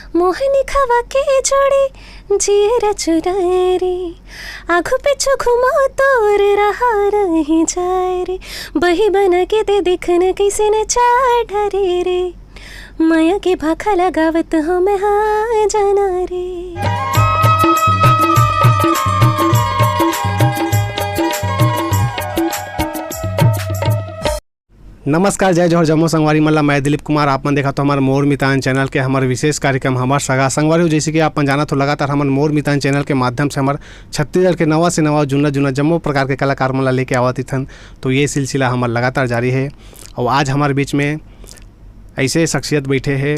मोहनी खवा के जोड़ी जियरा चुराए रे, आँखों पिछू घुमा तोर रहा रही जाए रे, बही बना के दे देखना कैसे न चार ढरे रे, माया के भाखा लगावत हो मैं हाँ जाना रे। नमस्कार, जय जोहर जम्मू संगवारी मल्ला। मैं दिलीप कुमार। आप मन देखा तो हमारे मोर मितान चैनल के हमारे विशेष कार्यक्रम हमार सगा संगवारी हो। जैसे कि आप जाना तो लगातार हमारे मोर मितान चैनल के माध्यम से हमारे छत्तीसगढ़ के नवा से नवा जुना जुना जम्मू प्रकार के कलाकार मल्ला लेके आवत थन। तो ये सिलसिला हमारा लगातार जारी है और आज हमारे बीच में ऐसे शख्सियत बैठे हैं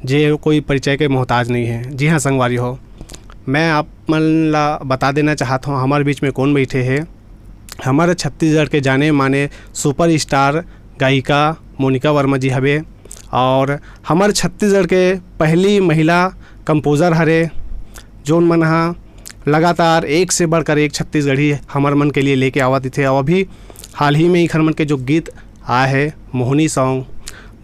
जो कोई परिचय के मोहताज नहीं है। जी हाँ संगवारी हो, मैं आप मन ला बता देना चाहता हूँ हमारे बीच में कौन बैठे हैं। हमारे छत्तीसगढ़ के जाने माने सुपर स्टार गायिका मोनिका वर्मा जी हवे और हमारे छत्तीसगढ़ के पहली महिला कंपोज़र हरे, जोन मन हा लगातार एक से बढ़कर एक छत्तीसगढ़ी हमारे मन के लिए लेके आवत थे। और अभी हाल ही में ही मन के जो गीत आए है मोहनी सॉन्ग,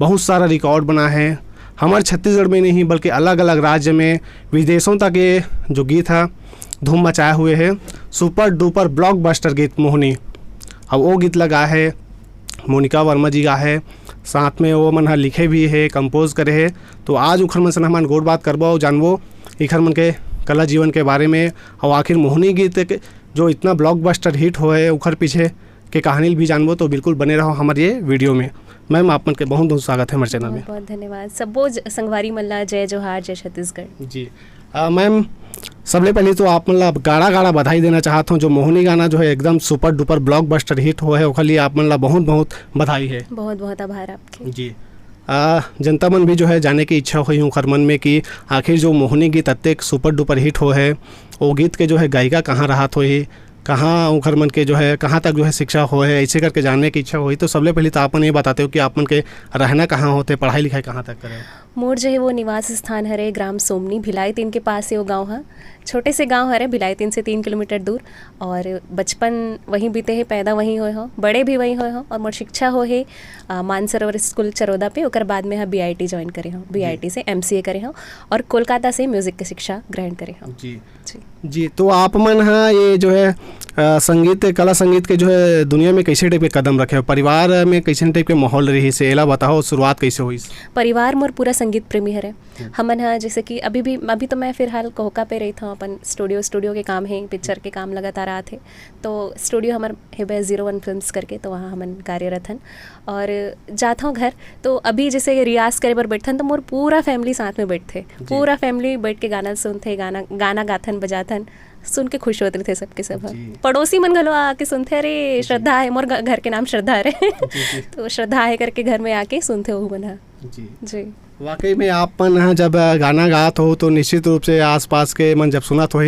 बहुत सारा रिकॉर्ड बना है हमारे छत्तीसगढ़ में नहीं बल्कि अलग अलग राज्य में, विदेशों तक ये जो गीत है धूम मचाए हुए है। सुपर डुपर ब्लॉकबस्टर गीत मोहनी, अब वो गीत लगा है मोनिका वर्मा जी का है, साथ में वो मन लिखे भी है, कंपोज करे है। तो आज उखर मन से हमान गोड़ बात करबो, जानबो इखर मन के कला जीवन के बारे में और आखिर मोहनी गीत जो इतना ब्लॉकबस्टर हिट हो है उखर पीछे के कहानी भी जानबो। तो बिल्कुल बने रहो हमारे ये वीडियो में। मैम आप मन के बहुत बहुत स्वागत है हमारे चैनल में। बहुत धन्यवाद। सबो संगवारी मल्ला, जय जोहार, जय छत्तीसगढ़। जी मैम, सबले पहले तो आप मतलब गाड़ा बधाई देना चाहता हूँ। जो मोहनी गाना जो है एकदम सुपर डुपर ब्लॉकबस्टर हिट हो है, उसके लिए आप मतलब बहुत बहुत बधाई है। बहुत बहुत आभार आपके। जी जनता मन भी जो है जाने की इच्छा हुई उनकर मन में कि आखिर जो मोहनी गीत अत्ते सुपर डुपर हिट हो है, वो गीत के जो है गायिका कहाँ राहत हुई, कहाँ उनकर मन के जो है कहाँ तक जो है शिक्षा हो है, ऐसे करके जानने की इच्छा हुई। तो सबले पहले तो आपन ये बताते हो कि आपन के रहना कहाँ होते, पढ़ाई लिखाई कहाँ तक करें। मोर जो है वो निवास स्थान हरे ग्राम सोमनी, भिलाई तीन के पास है वो गांव है। छोटे से गांव हरे, भिलाई तीन से 3 किलोमीटर दूर। और बचपन वहीं बीते है, पैदा वहीं होए हो, बड़े भी वहीं होए हो। और मोर शिक्षा हो है मानसरोवर स्कूल चरोदा पे। ओकर बाद में BIT ज्वाइन करे हो, BIT से MCA करे हो और कोलकाता से म्यूज़िक की शिक्षा ग्रहण करे हो। जी जी। तो आप मन हाँ ये जो है संगीत कला संगीत के जो है दुनिया में कैसे टाइप के कदम रखे हो, परिवार में कैसे टाइप के माहौल रही से एला बताओ, शुरुआत कैसे हुई। परिवार मोर पूरा संगीत प्रेमी हरे। हमन हाँ जैसे कि अभी तो मैं फिलहाल कोहका पे रही था, अपन स्टूडियो के काम है, पिक्चर के काम लगातार आते। तो स्टूडियो हमारे है 01 फिल्म्स करके, तो वहाँ हमन कार्यरत हन और जाता हूँ घर। तो अभी जैसे रियाज करे बर बैठन तो मोर पूरा फैमिली साथ में बैठते, पूरा फैमिली बैठ के गाना सुनते, गाना गाथन बजाथन, सुन के खुश होते थे सबके सब। पड़ोसी मन घलो आके सुनते, अरे श्रद्धा है, मोर घर के नाम श्रद्धा है तो श्रद्धा है करके घर में आके सुनते हो मना। जी वाकई में आप मन जब गाना गात हो तो निश्चित रूप से आसपास के मन जब सुनत हो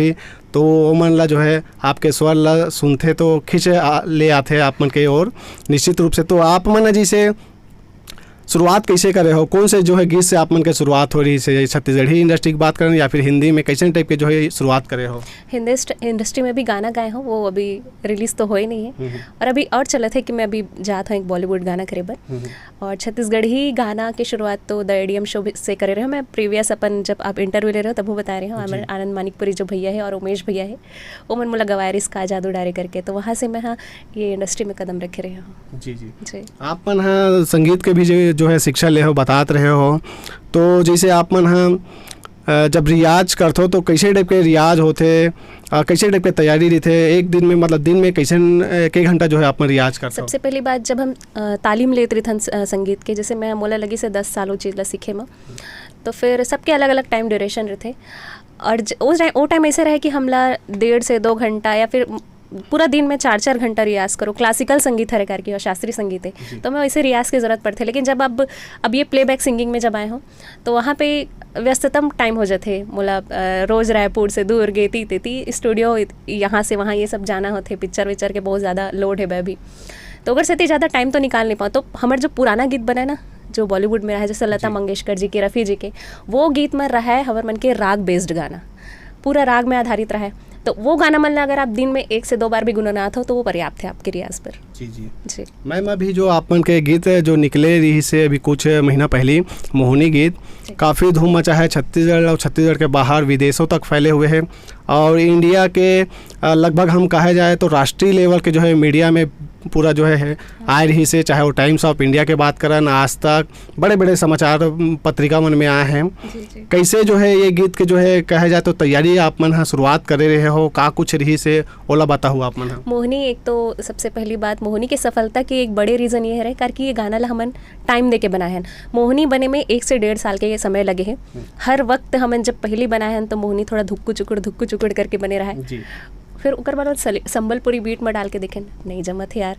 तो वो मन ला जो है आपके स्वर ला सुनते तो खींच ले आते आप मन के ओर निश्चित रूप से। तो आप मन जैसे शुरुआत कैसे करे हो, कौन से जो है गीत से आप मन के शुरुआत हो रही है, छत्तीसगढ़ी इंडस्ट्री की बात करें या फिर हिंदी में कैसे टाइप के जो है शुरुआत करे हो। हिंदी इंडस्ट्री में भी गाना गाए हो, वो अभी रिलीज़ तो हो ही नहीं है। और अभी और चला था कि मैं अभी जाता हूँ एक बॉलीवुड गाना करे बर। और छत्तीसगढ़ी गाना की शुरुआत तो द एडीएम शो से करे रहे हो। मैं प्रीवियस अपन जब आप इंटरव्यू ले रहे हो तब वो बता रहे हो, आनंद मानिकपुरी जो भैया है और उमेश भैया है, वो मन मुला गवारिस का जादू डारे करके, तो वहाँ से मैं हाँ ये इंडस्ट्री में कदम रखे रहे हो। जी जी जी। आप मन हाँ संगीत के भी जो है शिक्षा ले हो बतात रहे हो, तो जैसे आप मन हाँ जब रियाज करते हो तो कैसे टाइप के रियाज होते, कैसे टाइप के तैयारी रहते, एक दिन में मतलब दिन में कैसे एक घंटा जो है आप रियाज करते हो। सबसे पहली बात जब हम तालीम लेते थे संगीत के, जैसे मैं मोला लगी से 10 सालों चीज़ ला सीखे में, तो फिर सबके अलग अलग टाइम ड्यूरेशन रहते। और वो टाइम ऐसे रहे कि हमला 1.5 से 2 घंटा या फिर पूरा दिन में 4-4 घंटा रियाज करो। क्लासिकल संगीत हरे करके और शास्त्रीय संगीत है तो मैं वैसे रियाज की ज़रूरत पड़ती है। लेकिन जब अब ये प्लेबैक सिंगिंग में जब आए हो तो वहाँ पे व्यस्ततम टाइम हो जाते, मोला रोज़ रायपुर से दूर गेती स्टूडियो यहाँ से वहाँ ये सब जाना होते, पिक्चर विक्चर के बहुत ज़्यादा लोड है अभी, तो अगर से ज़्यादा टाइम तो निकाल नहीं पाओ। तो हमारे जो पुराना गीत बना है ना, जो बॉलीवुड में रहा है, जैसे लता मंगेशकर जी के, रफ़ी जी के, वो गीत में रहा है हमारे मन के राग बेस्ड गाना, पूरा राग में आधारित रहा है। तो वो गाना मन अगर आप दिन में 1 से 2 बार भी गुनगुनाते हो तो वो पर्याप्त है आपके रियाज पर। जी जी जी। मैम, अभी जो आपन के गीत जो निकले रही से अभी कुछ महीना पहले मोहिनी गीत काफ़ी धूम मचा है छत्तीसगढ़ और छत्तीसगढ़ के बाहर विदेशों तक फैले हुए हैं और इंडिया के लगभग हम कहा जाए तो राष्ट्रीय लेवल के जो है मीडिया में पूरा जो है आए रही से, चाहे वो टाइम्स ऑफ इंडिया के बात करन, आज तक बड़े बड़े समाचार पत्रिका मन में आए हैं। कैसे जो है ये गीत के जो है कहा जाए तो तैयारी आप मन शुरुआत करे रहे हो, का कुछ रही से ओला बताओ आप मन? मोहिनी, एक तो सबसे पहली बात मोहिनी की सफलता की एक बड़े रीज़न ये है कार कि ये गाना ला हमन टाइम दे के बनाए हैं। मोहिनी बने में 1 से 1.5 साल के ये समय लगे हैं। हर वक्त हमन जब पहली बनाए हैं तो मोहिनी थोड़ा धुक्कू चुकुड़ करके बने रहा है। फिर उकर बाद संबलपुरी बीट में डाल के देखें, नहीं जमत यार।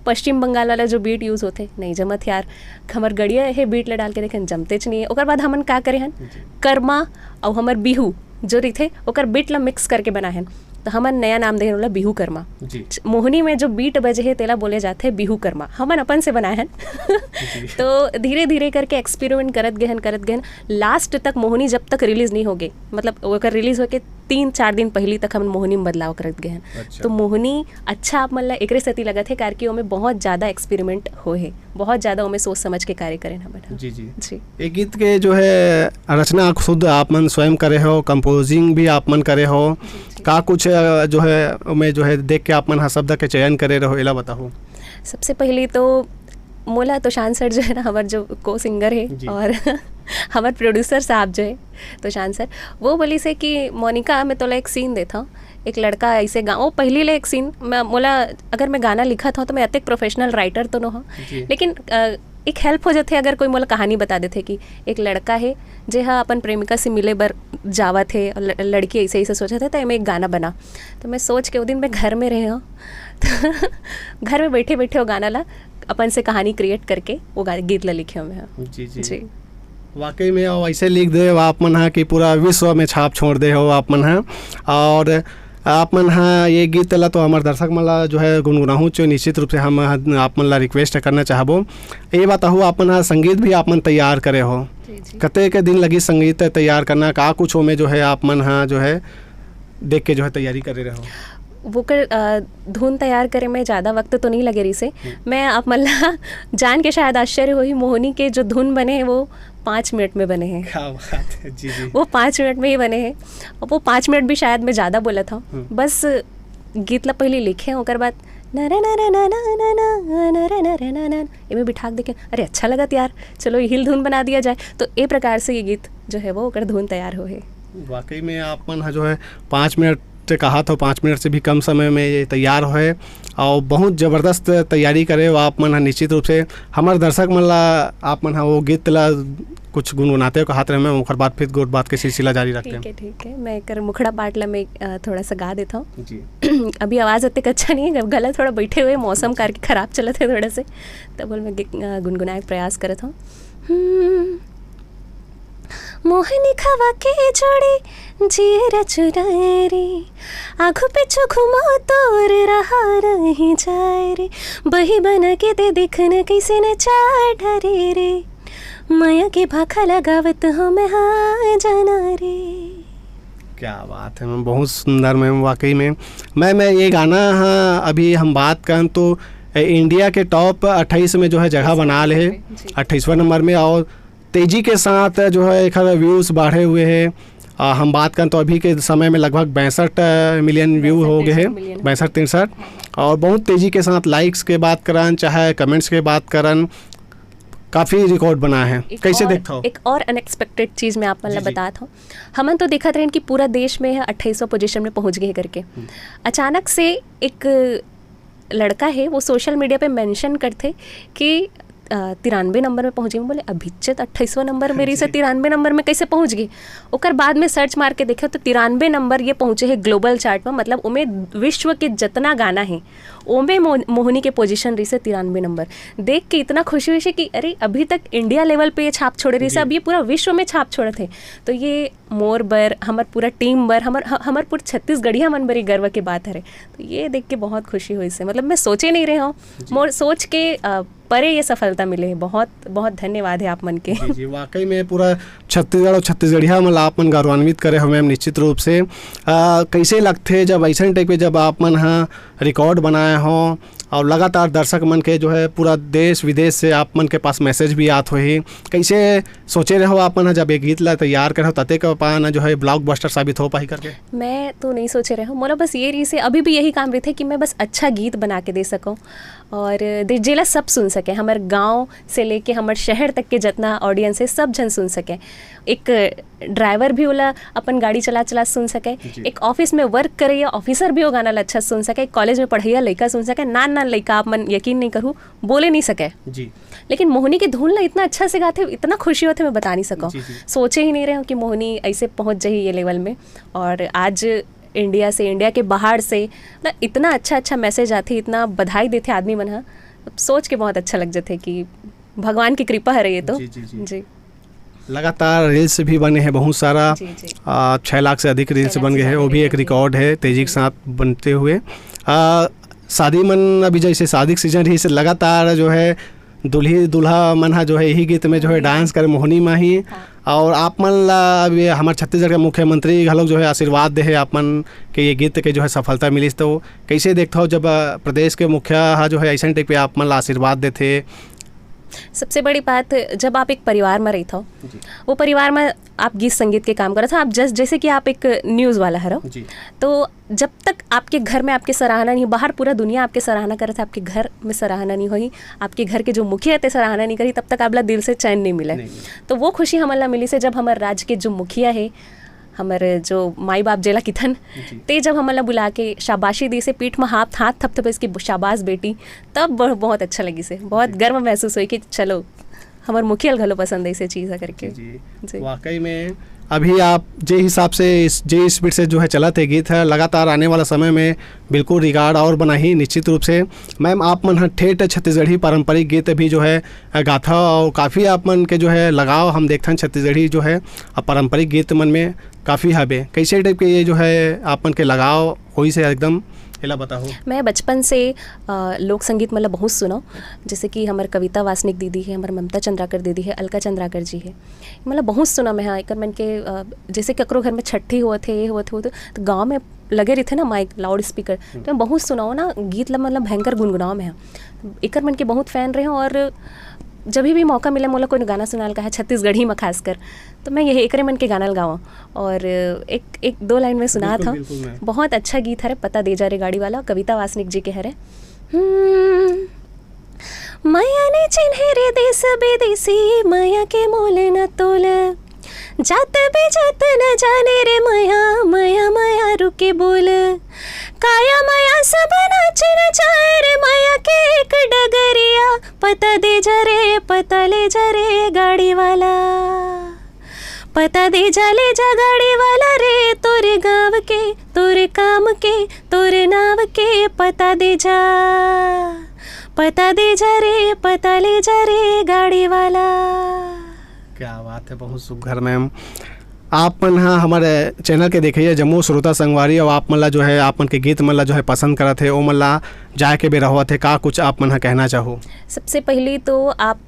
पश्चिम बंगाल वाला जो बीट यूज़ होते नहीं जमत यार। हमर गड़िया है बीट ला डाल के देखें, जमते च नहीं है। उकर बाद हमन का करे हन, कर्मा और हमर बिहू जो रही ओकर बीट ला मिक्स करके बना है तो हमन नया नाम दे बोला बिहू कर्मा। मोहिनी में जो बीट बजे है तेला बोले जाते हैं बिहू कर्मा, हमन अपन से बनाए हैं। तो धीरे धीरे करके एक्सपेरिमेंट करत गए लास्ट तक मोहिनी जब तक रिलीज़ नहीं हो गई, मतलब ओकर रिलीज़ होके 3-4 दिन पहली तक हम मोहिनी में बदलाव करत गए हैं। अच्छा। तो मोहिनी अच्छा आप मतलब एकरे सती लगत है कार कि ओमे बहुत ज़्यादा एक्सपेरिमेंट हो है, बहुत ज़्यादा ओमे सोच समझ के कार्य करें हमन। जी जी जी। एक गीत के जो है रचना खुद आप मन स्वयं करे हो, कंपोजिंग भी आप मन करे हो, का कुछ जो है मैं जो है देख के आप मन शब्द के चयन करे रहो, एला बताओ? सबसे पहले तो मोला तोशान सर जो है ना, हमारे जो को सिंगर है और हमारे प्रोड्यूसर साहब जो है तोशान सर, वो बोली से कि मोनिका मैं तोला एक सीन देता हूँ, एक लड़का ऐसे वो पहली ले एक सीन मैं मोला अगर मैं गाना लिखा था तो मैं अतिक प्रोफेशनल राइटर तो न हो, लेकिन एक हेल्प हो जाते अगर कोई मोला कहानी बता देते कि एक लड़का है जे हाँ अपन प्रेमिका से मिले बर जावा थे और लड़की ऐसे ऐसे सोचा था तो मैं एक गाना बना। तो मैं सोच के वो दिन मैं घर में रहे हूँ तो घर में बैठे बैठे वो गाना ला अपन से कहानी क्रिएट करके वो गीत ला लिखे हूँ मैं। जी जी जी। वाकई में ऐसे लिख दे आप मन है कि पूरा विश्व में छाप छोड़ दे हो आप मन है। और आप मन हाँ ये गीत ला तो हमारे दर्शक मन ला जो है गुनगुनाहूँ जो निश्चित रूप से हम आप मन ला रिक्वेस्ट करना चाहबो। ये बताओ आप मन संगीत भी आप मन तैयार करे हो, कते के दिन लगी संगीत तैयार करना, का कुछ में जो है आप मन हाँ जो है देख के जो है तैयारी करे रहो? वो कर धुन तैयार करे में ज़्यादा वक्त तो नहीं लगे रही से। मैं आप मतलब जान के शायद आश्चर्य हुई, मोहिनी के जो धुन बने हैं वो 5 मिनट में बने हैं। क्या बात है। जी जी। वो 5 मिनट में ही बने हैं और वो 5 मिनट भी शायद मैं ज़्यादा बोला था। बस गीत ला पहले लिखे हैं ओकर बाद ये बिठा देखे अरे अच्छा लगा यार चलो हिल धुन बना दिया जाए, तो ये प्रकार से ये गीत जो है वो ओकर धुन तैयार हो है। वाकई में आप मन जो है 5 मिनट से कहा तो 5 मिनट से भी कम समय में ये तैयार है और बहुत ज़बरदस्त तैयारी करे हो आप मन। निश्चित रूप से हमारे दर्शक मन ला आप मन वो गीत ला कुछ गुनगुनाते हो हाथ में मुखर बात फिर गोट बात के सिलसिला जारी रखते हैं। ठीक है मैं कर मुखड़ा पाट ला मैं थोड़ा सा गा देता हूँ जी। अभी आवाज़ इतने अच्छा नहीं है, गला थोड़ा बैठे हुए मौसम करके ख़राब चले थे थोड़े से, तब बोल मैं गुनगुनाए प्रयास करता हूँ। मोहनी खवा के जोड़ी जीरा चुराए रे, आँखों पिछू घुमा तोर रहा रही जाए रे, बही बना के दे दिखना कैसे न चाढ़े रे, माया के भाखा लगावत हो मैं हाँ जाना रे। क्या बात है मैम, बहुत सुंदर मैम। वाकई में मैं ये गाना हाँ अभी हम बात करें तो इंडिया के टॉप 28 में जो है जगह बना ले 28वां नंबर में, और तेज़ी के साथ जो है एक व्यूज़ बढ़े हुए हैं। हम बात करें तो अभी के समय में लगभग 62 मिलियन व्यू हो गए हैं, 62-63, और बहुत तेज़ी के साथ लाइक्स के बात करन चाहे कमेंट्स के बात करन काफ़ी रिकॉर्ड बना है। कैसे देखता हो? एक और अनएक्सपेक्टेड चीज़ मैं आप मतलब बताता हूँ। हमन तो देखा रहे कि पूरा देश में 28वां पोजीशन में पहुँच गए करके, अचानक से एक लड़का है वो सोशल मीडिया पे मेंशन करते कि 93 नंबर में पहुँची। बोले अभिचित 28वां नंबर मेरी से 93 नंबर में कैसे पहुँच गई? ओकर बाद में सर्च मार के देखे तो 93 नंबर ये पहुँचे है ग्लोबल चार्ट में, मतलब उमें विश्व के जितना गाना है ओमे मोहिनी के पोजीशन रही से 93 नंबर। देख के इतना खुशी हुई कि अरे अभी तक इंडिया लेवल पे ये छाप छोड़े रही से, अब ये पूरा विश्व में छाप छोड़े थे। तो ये मोर बर हमार पूरा टीम बर हमार पूरा छत्तीसगढ़िया मन बड़ी गर्व की बात है। तो ये देख के बहुत खुशी हुई से, मतलब मैं सोचे नहीं रहे हूँ, मोर सोच के परे ये सफलता मिले। बहुत बहुत धन्यवाद है आप मन के। जी, वाकई में पूरा छत्तीसगढ़ और छत्तीसगढ़िया मन आप मन गौरवान्वित करे हो मैम। निश्चित रूप से कैसे लगते जब ऐसा टाइप के जब आप मन हाँ रिकॉर्ड बनाए हो और लगातार दर्शक मन के जो है पूरा देश विदेश से आप मन के पास मैसेज भी आत हो ही। कैसे सोचे रहो आप मन जब ये गीत ला तैयार करो तते का पाना जो है ब्लॉकबस्टर साबित हो पाही करके? मैं तो नहीं सोचे रहा हूँ, मोला बस ये रही से अभी भी यही काम रही थे कि मैं बस अच्छा गीत बना के दे सकूँ और जेला सब सुन सके, हमारे गांव से लेके हमारे शहर तक के जितना ऑडियंस है सब जन सुन सके। एक ड्राइवर भी ओला अपन गाड़ी चला चला सुन सके, एक ऑफिस में वर्क करे ऑफिसर भी वो गाना ला अच्छा सुन सके, कॉलेज में पढ़ैया लड़का सुन सके, नान नान लड़का आप मन यकीन नहीं करूँ बोले नहीं सके जी। लेकिन मोहिनी की धुन ला इतना अच्छा से गाते, इतना खुशी होते मैं बता नहीं सकूँ। सोचे ही नहीं रहे कि मोहिनी ऐसे पहुँच जाए ये लेवल में। और आज इंडिया से, इंडिया के बाहर से इतना अच्छा अच्छा मैसेज आते, इतना बधाई देते आदमी मन। हाँ सोच के बहुत अच्छा लग जाते कि भगवान की कृपा है ये तो। जी लगातार रील्स भी बने हैं बहुत सारा, 6 लाख से अधिक रील्स बन गए हैं, वो भी एक रिकॉर्ड है तेजी के साथ बनते हुए। शादी मन अभी जैसे शादी का सीजन रही से लगातार जो है दुल्ही दुल्हा मन जो है यही गीत में जो है डांस करे मोहिनी में ही। और आप मन ला अभी हमारे छत्तीसगढ़ के मुख्यमंत्री घलोक जो है आशीर्वाद दे है आप मन के ये गीत के जो है सफलता मिली। तो कैसे देखता हो जब प्रदेश के मुखिया जो है ऐसा टाइप पे आप मन ला आशीर्वाद देते? सबसे बड़ी बात, जब आप एक परिवार में रहते हो, वो परिवार में आप गीत संगीत के काम करते हो, आप जैसे कि आप एक न्यूज़ वाला है तो जब तक आपके घर में आपके सराहना नहीं, बाहर पूरा दुनिया आपके सराहना करे था, आपके घर में सराहना नहीं हुई, आपके घर के जो मुखिया थे सराहना नहीं करी, तब तक आपला दिल से चैन नहीं मिला। तो वो खुशी हमारा मिली से जब हमारे राज्य के जो मुखिया है, हमारे जो माई बाप जेला किथन ते जब हमारा बुला के शाबाशी दी से पीठ में हाथ थपथपे इसकी शाबाश बेटी, तब बहुत अच्छा लगी से, बहुत गर्व महसूस हुई कि चलो हमारे मुखिया घलो पसंद है इसे चीज़ है करके। जी वाकई में अभी आप जे हिसाब से जे स्पीड से जो है चला थे गीत है, लगातार आने वाला समय में बिल्कुल रिकॉर्ड और बना ही निश्चित रूप से। मैम आप मन ठेठ छत्तीसगढ़ी पारंपरिक गीत भी जो है गाथा और काफ़ी आप मन के जो है लगाव हम देखते हैं छत्तीसगढ़ी जो है पारंपरिक गीत मन में काफ़ी हबे। कैसे टाइप के ये जो है आप मन के लगाव हुई से एकदम एला बताओ? मैं बचपन से लोक संगीत मतलब बहुत सुना, जैसे कि हमारे कविता वासनिक दीदी है, हमारे ममता चंद्राकर दीदी है, अलका चंद्राकर जी है, मतलब बहुत सुना मैं। हाँ एक मन के जैसे ककरो घर में छठी हुआ थे ये हुआ थे तो गाँव में लगे रहे थे ना माइक लाउड स्पीकर, तो मैं बहुत सुनाओ ना गीत ला मतलब भयंकर गुनगुनाओ में। एक मन के बहुत फ़ैन रहे हूँ और जब भी मौका मिला मोला कोई गाना सुनाल का है छत्तीसगढ़ी में खासकर, तो मैं यही एकरे मन के गाना गावा और एक दो लाइन में सुना था। बहुत अच्छा गीत है, पता दे जा रे गाड़ी वाला, कविता वासनिक जी के है। माया ने चिन्हे रे देश विदेशी, माया के मोल न तोल, जात बेजात न जाने रे माया, माया माया रुके बोल, काया माया सब नाच नचाए रे माया के एक डगरिया, पता दे जा रे पता ले जा रे गाड़ी वाला, पता दे जा ले जा गाड़ी वाला रे, तोरे गाँव के तोरे काम के तोरे नाव के पता दे जा, पता दे जा रे पता ले जा रे गाड़ी वाला। क्या बात है, बहुत सुघर मैम। आप मन हाँ हमारे चैनल के देखिए जम्मू श्रोता संगवारी और आप मन ला जो है आप मन के गीत मन ला जो है पसंद करा थे, वो मन ला जाए के भी रहो थे, का कुछ आप मन कहना चाहो? सबसे पहले तो आप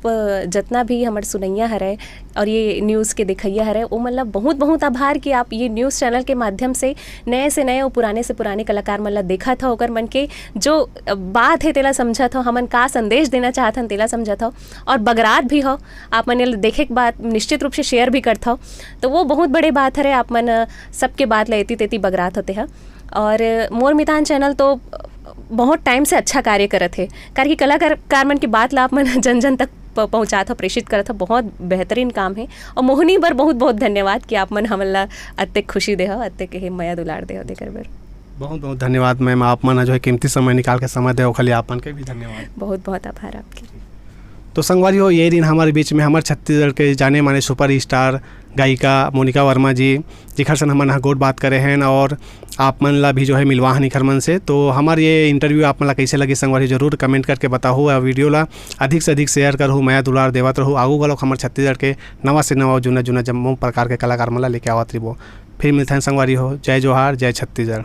जितना भी हमारे सुनैया हरे और ये न्यूज़ के देखैया हरे, वो मतलब बहुत बहुत आभार कि आप ये न्यूज़ चैनल के माध्यम से नए से नए और पुराने से पुराने कलाकार मन ला देखा था, ओकर मन के जो बात है तेला समझा था, हमन का संदेश देना चाहत हन तेला समझा था, और बगरात भी हो आप मन देखे के बाद निश्चित रूप से शेयर भी करता हो, तो वो बहुत बड़े बात है। आप मन सबके बात लेती तेती बगरात होते हैं। और मोर मितान चैनल तो बहुत टाइम से अच्छा कार्य करे थे, कारण कि कलाकार मन की बात ला आप मन जन जन तक पहुँचा था, प्रेषित करा था, बहुत बेहतरीन काम है। और मोहिनी बर बहुत बहुत धन्यवाद कि आप मन हमला अत्ते खुशी दे हो, अत्ते के मया दुलार दे हो देकर बर बहुत बहुत धन्यवाद मैम। आप मन जो है कीमती समय निकाल के समय दे खाली आप मन के भी धन्यवाद, बहुत बहुत आभार आपके। तो संगवारी हो ये दिन हमारे बीच में हमारे छत्तीसगढ़ के जाने माने सुपर स्टार गायिका मोनिका वर्मा जी जिखर से हम गोट बात करे हैं और आप मन ला भी जो है मिलवा हनी खरमन से। तो हमारे ये इंटरव्यू आप मन ला कैसे लगी संगवारी जरूर कमेंट करके बताओ, और वीडियो ला अधिक से अधिक शेयर करूँ, मैं दुलार देवत रहूँ, आगू वालों हमारे छत्तीसगढ़ के नवा से नवा जुना जुना जम्मू प्रकार के कलाकार मन ला लेके आवत रहो। फिर मिलते हैं संगवारी हो, जय जोहार, जय छत्तीसगढ़।